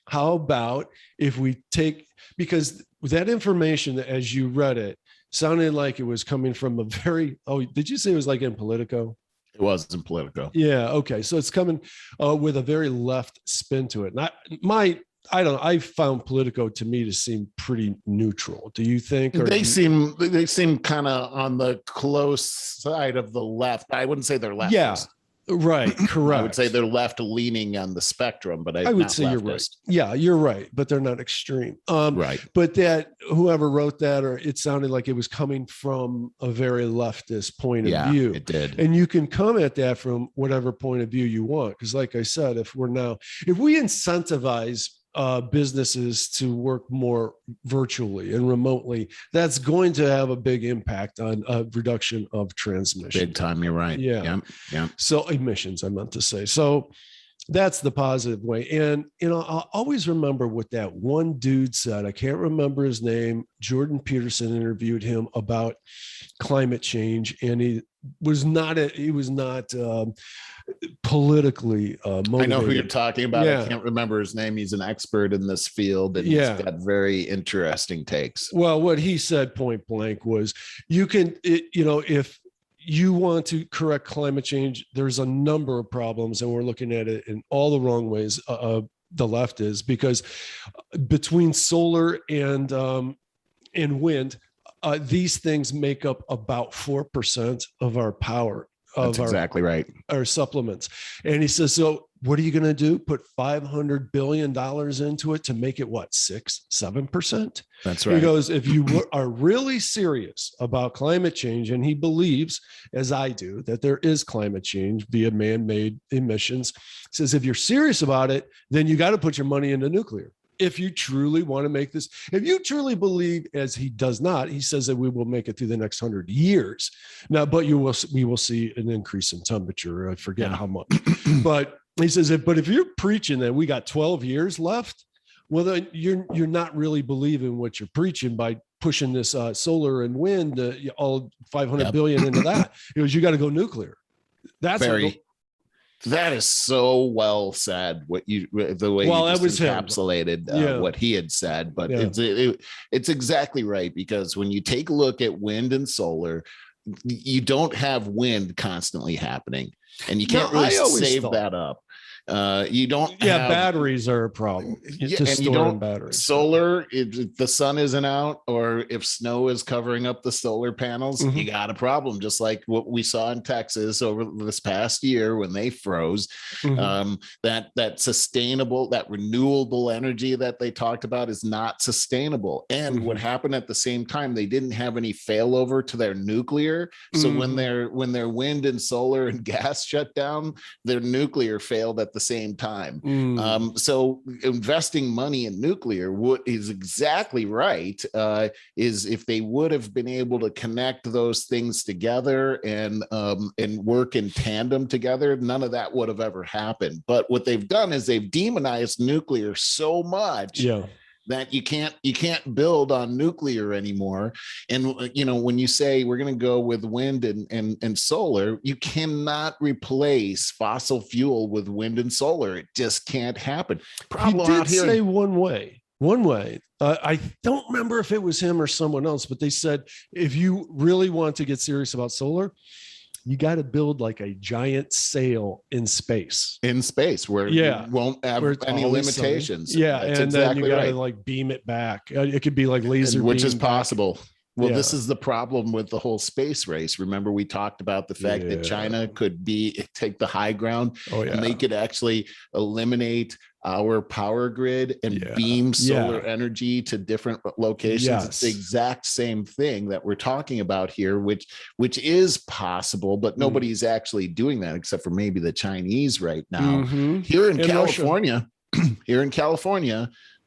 how about if we take, because that information, as you read it, sounded like it was coming from a very, did you say it was like in Politico? It was in Politico. Yeah. Okay. So it's coming with a very left spin to it. And I don't know. I found Politico to me to seem pretty neutral. Do you think? Or they seem kind of on the close side of the left. I wouldn't say they're leftist. Yeah. Right. Correct. I would say they're left leaning on the spectrum, but I would say leftist. You're right. Yeah, you're right. But they're not extreme. Right. But that whoever wrote that, or it sounded like it was coming from a very leftist point of view. It did. And you can come at that from whatever point of view you want. Because like I said, if we incentivize businesses to work more virtually and remotely, that's going to have a big impact on reduction of transmission. Big time, you're right. Yeah. So emissions, I meant to say. So that's the positive way. And, I'll always remember what that one dude said. I can't remember his name. Jordan Peterson interviewed him about climate change, and he was not politically motivated. I know who you're talking about. I can't remember his name. He's an expert in this field, and he's got very interesting takes. Well, what he said point blank was, if you want to correct climate change, there's a number of problems, and we're looking at it in all the wrong ways. The left is, because between solar and wind, these things make up about 4% of our power. That's exactly right. Our supplements. And he says, so what are you going to do? Put $500 billion into it to make it what, 6-7%? That's right. He goes, if you are really serious about climate change, and he believes, as I do, that there is climate change via man-made emissions, says, if you're serious about it, then you got to put your money into nuclear. If you truly want to make this, if you truly believe, as he does not, he says that we will make it through the next 100 years. Now, but we will see an increase in temperature. I forget how much, but he says, but if you're preaching that we got 12 years left, well, then you're not really believing what you're preaching by pushing this solar and wind, all 500 billion into that. It was, you got to go nuclear. That's that is so well said. The way you just encapsulated what he had said, but it's exactly right, because when you take a look at wind and solar, you don't have wind constantly happening, and you can't really save that up. You don't have batteries are a problem. Batteries. Solar, if the sun isn't out, or if snow is covering up the solar panels, you got a problem, just like what we saw in Texas over this past year when they froze. That sustainable, that renewable energy that they talked about is not sustainable. And what happened at the same time, they didn't have any failover to their nuclear. So when their wind and solar and gas shut down, their nuclear failed at the same time. So investing money in nuclear, what is exactly right, is if they would have been able to connect those things together and work in tandem together, none of that would have ever happened. But what they've done is they've demonized nuclear so much that you can't build on nuclear anymore. And when you say we're going to go with wind and solar, you cannot replace fossil fuel with wind and solar. It just can't happen. He did say one way. I don't remember if it was him or someone else, but they said, if you really want to get serious about solar, you got to build like a giant sail in space where you won't have any limitations. And then you got to like beam it back. It could be like laser, which is possible. Well, this is the problem with the whole space race. Remember, we talked about the fact that China could take the high ground, and they could actually eliminate our power grid and beam solar energy to different locations. Yes. It's the exact same thing that we're talking about here, which is possible, but nobody's actually doing that except for maybe the Chinese right now. Here in California,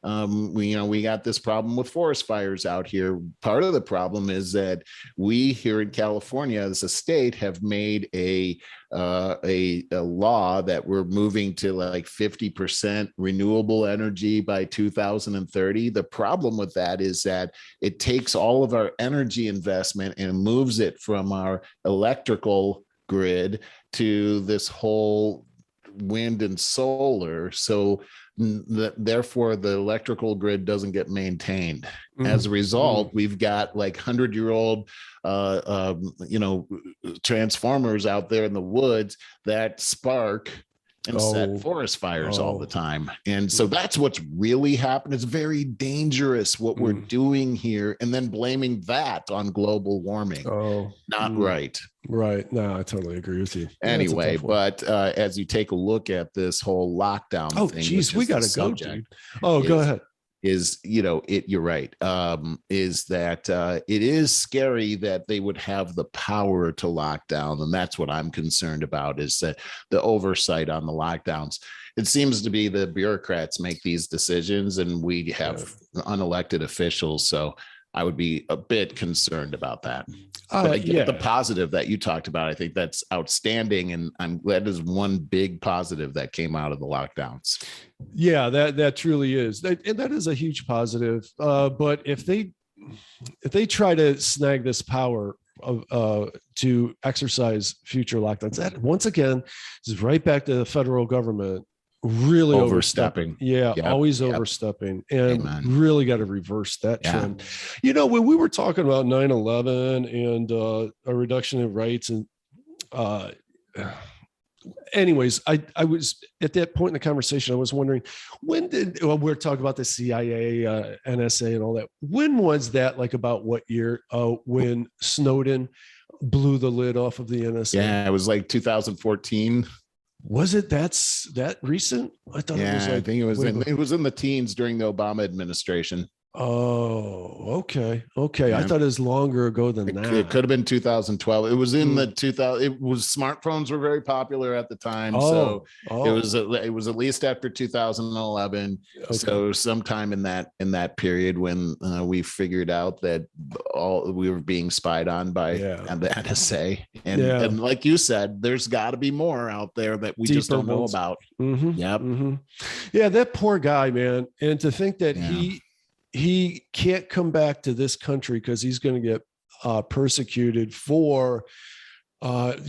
we got this problem with forest fires out here. Part of the problem is that we here in California as a state have made a law that we're moving to like 50% renewable energy by 2030. The problem with that is that it takes all of our energy investment and moves it from our electrical grid to this whole wind and solar. So therefore the electrical grid doesn't get maintained. As a result, we've got like 100-year-old transformers out there in the woods that spark and set forest fires all the time. And so that's what's really happened. It's very dangerous what we're doing here, and then blaming that on global warming. Not right. Right. No, I totally agree with you. Anyway, but as you take a look at this whole lockdown thing. Geez, we got to go, dude. Go ahead. You're right. Is that it is scary that they would have the power to lock down. And that's what I'm concerned about, is that the oversight on the lockdowns. It seems to be the bureaucrats make these decisions and we have unelected officials. So I would be a bit concerned about that. But I get the positive that you talked about. I think that's outstanding. And I'm glad there's one big positive that came out of the lockdowns. Yeah, that truly is. And that is a huge positive. But if they try to snag this power to exercise future lockdowns, that once again is right back to the federal government really overstepping. Always overstepping, and really got to reverse that trend. When we were talking about 9/11 and a reduction in rights, and anyways, I was at that point in the conversation, I was wondering, we're talking about the CIA, NSA and all that. When was that, like about what year, when Snowden blew the lid off of the NSA? Yeah, it was like 2014. Was it that recent? I thought it was like, I think it was in the teens during the Obama administration. Oh, okay. Yeah. I thought it was longer ago than that. It could have been 2012. It was in the 2000. It was, smartphones were very popular at the time, so it was at least after 2011. Okay. So sometime in that period when we figured out that we were being spied on by the NSA, and like you said, there's got to be more out there that we just don't know about. Yeah, that poor guy, man, and to think that he can't come back to this country because he's going to get persecuted for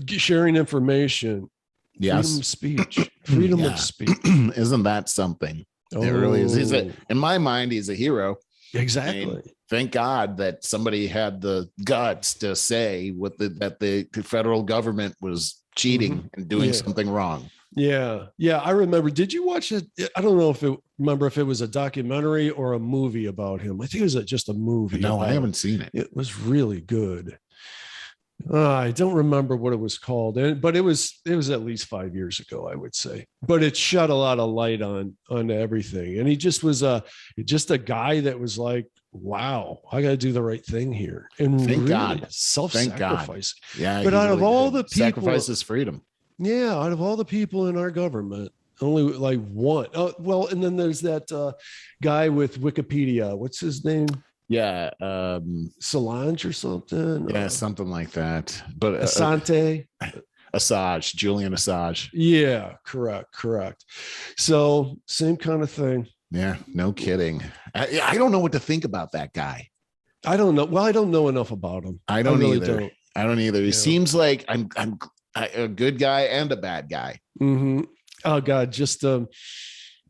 sharing information. Freedom of speech. Freedom of speech. Isn't that something? It really is. In my mind, he's a hero. Exactly. I mean, thank God that somebody had the guts to say that the federal government was cheating and doing something wrong. Yeah. I remember. Did you watch it? I don't know if it was a documentary or a movie about him. I think it was just a movie. No, I haven't seen it. It was really good. I don't remember what it was called, but it was at least 5 years ago, I would say. But it shed a lot of light on everything, and he just was a guy that was like, wow, I got to do the right thing here, and thank God, self-sacrifice. Yeah, but out of all the people, sacrifice is freedom. Yeah, out of all the people in our government, only like one. Oh, well, and then there's that guy with Wikipedia. What's his name? Yeah, Solange or something. Yeah, something like that. But Asante. Assange, Julian Assange. Yeah, correct. So same kind of thing. Yeah, no kidding. I don't know what to think about that guy. I don't know. Well, I don't know enough about him. I don't either. He seems like I'm a good guy and a bad guy. Oh God, just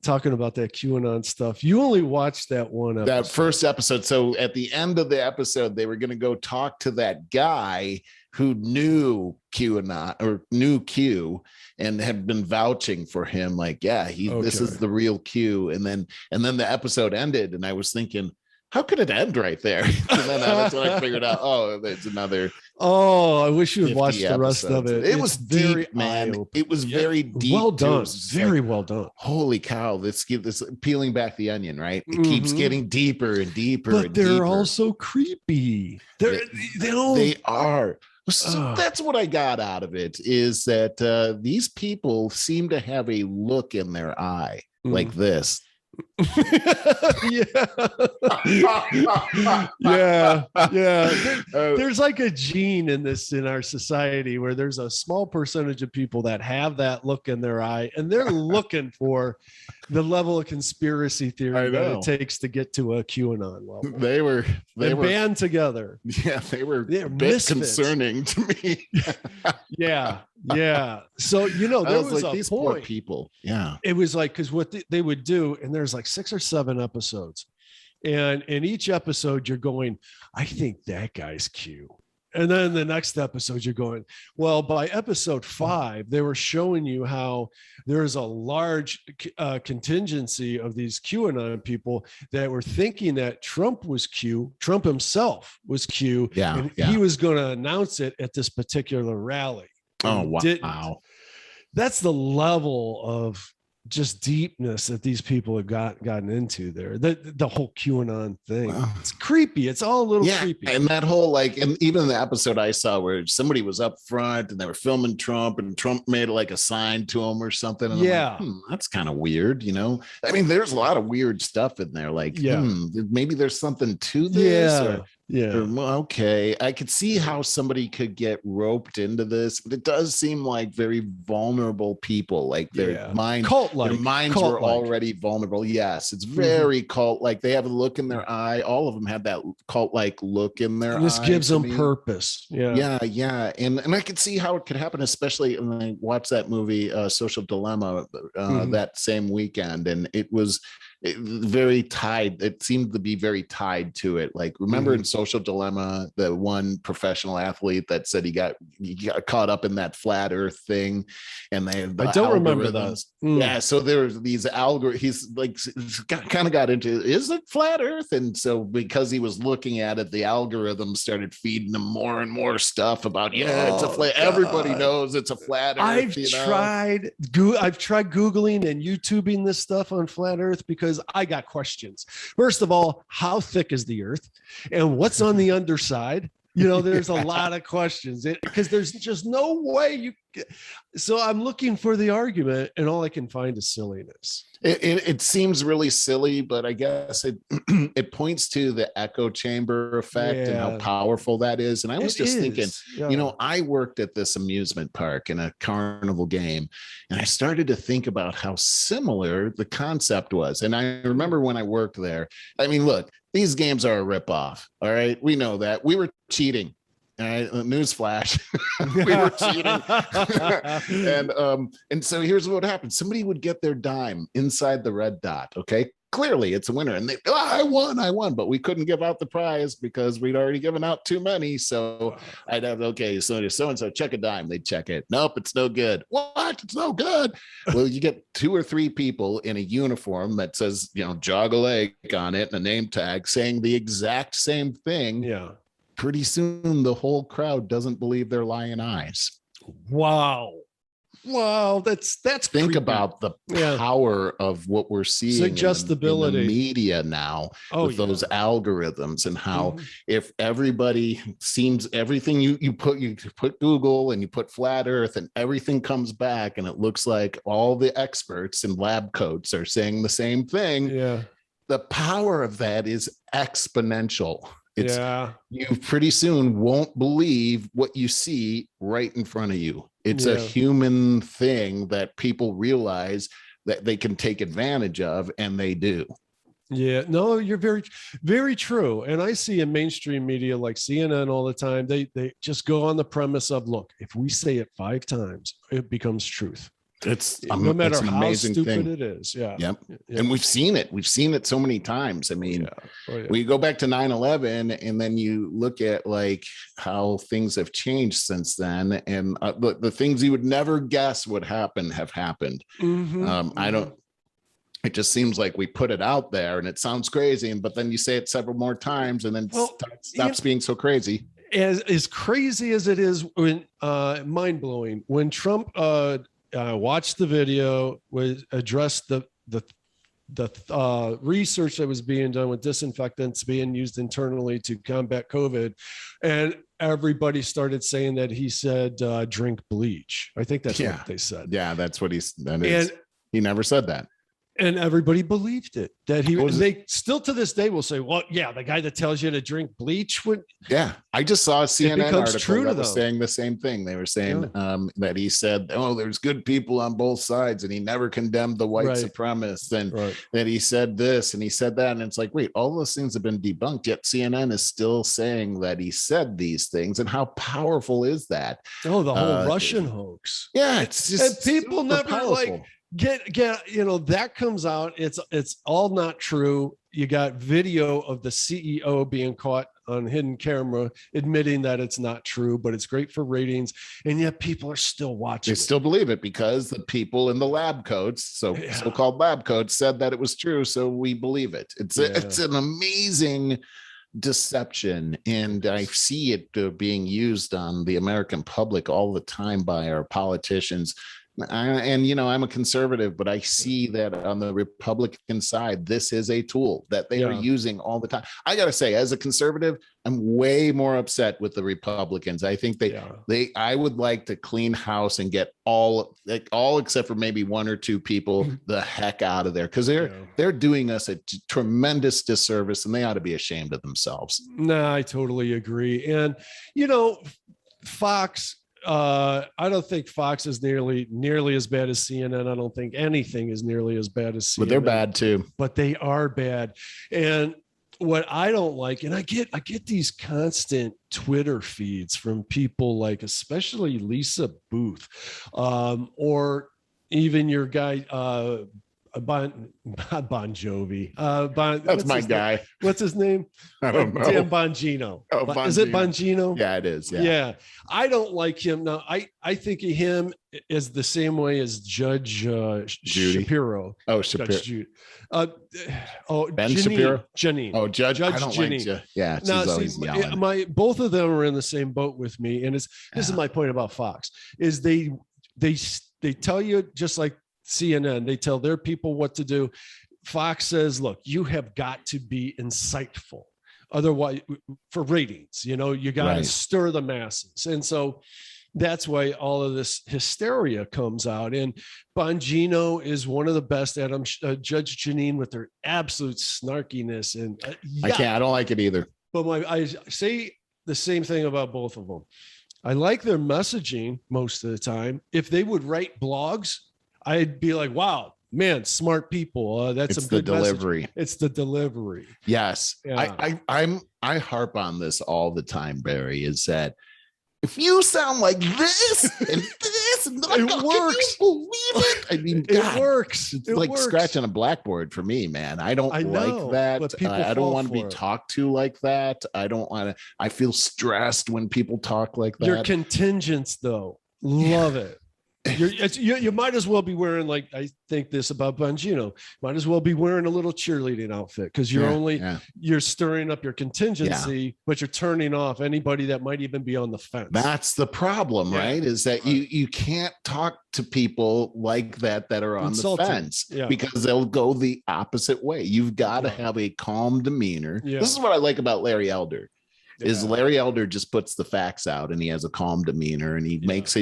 talking about that QAnon stuff. You only watched that one episode. That first episode. So at the end of the episode, they were going to go talk to that guy who knew QAnon or knew Q and had been vouching for him. Like, this is the real Q. And then the episode ended, and I was thinking, how could it end right there? And then that's when I figured out, oh, there's another. Oh, I wish you had 50 watched the rest of episodes. it. It was deep, man. It was very deep. Well too. done. It was just Very like, well done. holy cow, this peeling back the onion, right? It Mm-hmm. keeps getting deeper and deeper. But and they're deeper. also creepy. They are. So that's what I got out of it, is that these people seem to have a look in their eye like this. Yeah. There's like a gene in our society where there's a small percentage of people that have that look in their eye, and they're looking for the level of conspiracy theory that it takes to get to a QAnon level. They were band together. Yeah, they were a bit misfits. Concerning to me. Yeah. So there was like, these point. Poor people. Yeah, it was like, because what they would do, and there's like 6 or 7 episodes, and in each episode you're going, I think that guy's Q. And then the next episode, you're going, well, by episode 5, they were showing you how there's a large contingency of these QAnon people that were thinking that Trump was Q. Trump himself was Q. Yeah. And he was going to announce it at this particular rally. Oh, wow. Didn't. That's the level of just deepness that these people have gotten into there. The whole QAnon thing. Wow. It's creepy. It's all a little creepy. And that whole, and even the episode I saw where somebody was up front and they were filming Trump, and Trump made like a sign to him or something. And I'm like, that's kind of weird, I mean, there's a lot of weird stuff in there. Like, maybe there's something to this. Okay. I could see how somebody could get roped into this, but it does seem like very vulnerable people. Like their minds were already vulnerable. Yes, it's very cult-like. They have a look in their eye. All of them have that cult-like look in their eye. This gives them purpose. Yeah. And I could see how it could happen, especially when I watched that movie, Social Dilemma, that same weekend, and it was very tied. It seemed to be very tied to it. Like, remember in Social Dilemma, the one professional athlete that said he got caught up in that flat earth thing, and I don't remember those. Yeah, so there's these he's like kind of got into, is it flat earth? And so because he was looking at it, the algorithm started feeding him more and more stuff about it's a flat. Everybody knows it's a flat earth. I've tried Googling and YouTubing this stuff on flat earth because I got questions. First of all, how thick is the earth, and what's on the underside? There's a lot of questions because there's just no way so I'm looking for the argument, and all I can find is silliness. It seems really silly, but I guess it points to the echo chamber effect and how powerful that is. And I was thinking, I worked at this amusement park in a carnival game, and I started to think about how similar the concept was. And I remember when I worked there, I mean, look, these games are a ripoff. All right. We know that. We were cheating. All right, newsflash. We were cheating. And so here's what happened. Somebody would get their dime inside the red dot. Okay. Clearly it's a winner. And I won, but we couldn't give out the prize because we'd already given out too many. So I'd have, so-and-so check a dime. They'd check it. Nope, it's no good. What? It's no good. Well, you get 2 or 3 people in a uniform that says, jog a leg on it and a name tag saying the exact same thing. Yeah. Pretty soon the whole crowd doesn't believe their lying eyes. Wow, that's think creepy. About the power of what we're seeing suggestibility in the media now with those algorithms, and how if everybody seems, everything you put Google and you put flat earth and everything comes back and it looks like all the experts in lab coats are saying the same thing. The power of that is exponential. You pretty soon won't believe what you see right in front of you. It's a human thing that people realize that they can take advantage of, and they do. Yeah, no, you're very, very true. And I see in mainstream media like CNN all the time, they just go on the premise of, look, if we say it 5 times, it becomes truth. It's no matter an how stupid it is. And we've seen it so many times. I mean, we go back to 9/11, and then you look at like how things have changed since then, and the things you would never guess would happen have happened. it just seems like we put it out there and it sounds crazy, but then you say it several more times and then stops being so crazy. As crazy as it is, when mind-blowing, when Trump watched the video, addressed the research that was being done with disinfectants being used internally to combat COVID, and everybody started saying that he said drink bleach. I think that's what they said. Yeah, that's what he never said that. And everybody believed it. They still to this day will say, well, yeah, the guy that tells you to drink bleach would. Yeah. I just saw a CNN article that was saying the same thing. They were saying that he said, oh, there's good people on both sides, and he never condemned the white supremacists, and that he said this and he said that. And it's like, wait, all those things have been debunked, yet CNN is still saying that he said these things. And how powerful is that? Oh, the whole Russian hoax. Yeah. It's just, and people never powerful. Get that comes out. It's all not true. You got video of the CEO being caught on hidden camera admitting that it's not true, but it's great for ratings, and yet people are still watching. They still believe it because the people in the lab coats, so-called lab coats, said that it was true, so we believe it. It's an amazing deception, and I see it being used on the American public all the time by our politicians. I'm a conservative, but I see that on the Republican side, this is a tool that they are using all the time. I got to say, as a conservative, I'm way more upset with the Republicans. I think I would like to clean house and get all except for maybe one or two people the heck out of there, because they're doing us a tremendous disservice, and they ought to be ashamed of themselves. No, I totally agree. And, Fox, I don't think Fox is nearly as bad as CNN. I don't think anything is nearly as bad as CNN. But they're bad too. But they are bad. And what I don't like, and I get these constant Twitter feeds from people like, especially Lisa Booth, or even your guy, not Bon Jovi. That's my guy. What's his name? I don't know. Dan Bongino. Oh, Is it Bongino? Yeah, it is. Yeah. I don't like him. Now, I think of him as the same way as Judge Shapiro. Oh, Shapiro. Ben Janine, Shapiro. Janine. Oh, Judge Janine. Like you. Yeah. Now, always yelling. Both of them are in the same boat with me, and this is my point about Fox: is they tell you, just like CNN, they tell their people what to do. Fox says, look, you have got to be insightful. Otherwise, for ratings, you got to stir the masses. And so that's why all of this hysteria comes out. And Bongino is one of the best at them. Judge Janine with their absolute snarkiness. And I don't like it either. But I say the same thing about both of them. I like their messaging most of the time. If they would write blogs, I'd be like, wow, man, smart people. That's a good delivery. Message. It's the delivery. Yes. Yeah. I harp on this all the time, Barry, is that if you sound like this and this, and it works. Can you believe it? I mean, God, it works. It's like scratching a blackboard for me, man. I don't like that. I don't want to be talked to like that. I feel stressed when people talk like that. Your contingents, though, love it. You might as well be wearing, like, I think this about Bongino, might as well be wearing a little cheerleading outfit, because you're stirring up your contingency, but you're turning off anybody that might even be on the fence. That's the problem, right? Is that you can't talk to people like that are on the fence, because they'll go the opposite way. You've got to have a calm demeanor. This is what I like about Larry Elder. Is Larry Elder just puts the facts out, and he has a calm demeanor, and he makes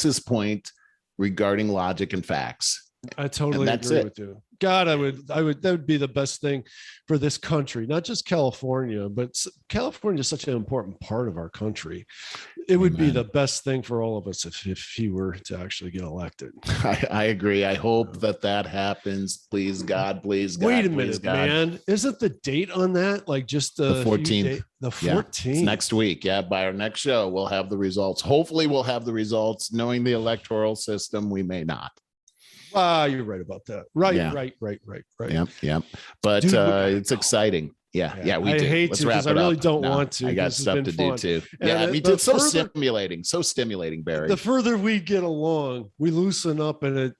his point regarding logic and facts. I totally agree with you. God, that would be the best thing for this country, not just California, but California is such an important part of our country. It would be the best thing for all of us if he were to actually get elected. I agree. I hope that happens. Please, God, please, God. Wait a minute, man. Isn't the date on that like just the 14th? The 14th. It's next week. Yeah. By our next show, we'll have the results. Hopefully we'll have the results. Knowing the electoral system, we may not. You're right about that. Right. Yep. But it's exciting. Yeah, we do. I hate Let's to, wrap because it I really up. don't want to. I got stuff to do too. Yeah, me too. It's so stimulating, Barry. The further we get along, we loosen up, and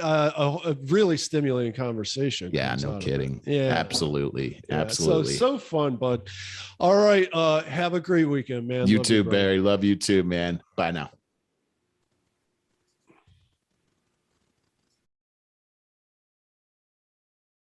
a really stimulating conversation. Yeah, no kidding. Yeah, absolutely. Absolutely. So fun, bud. All right. Have a great weekend, man. You too, Barry. Love you too, man. Bye now.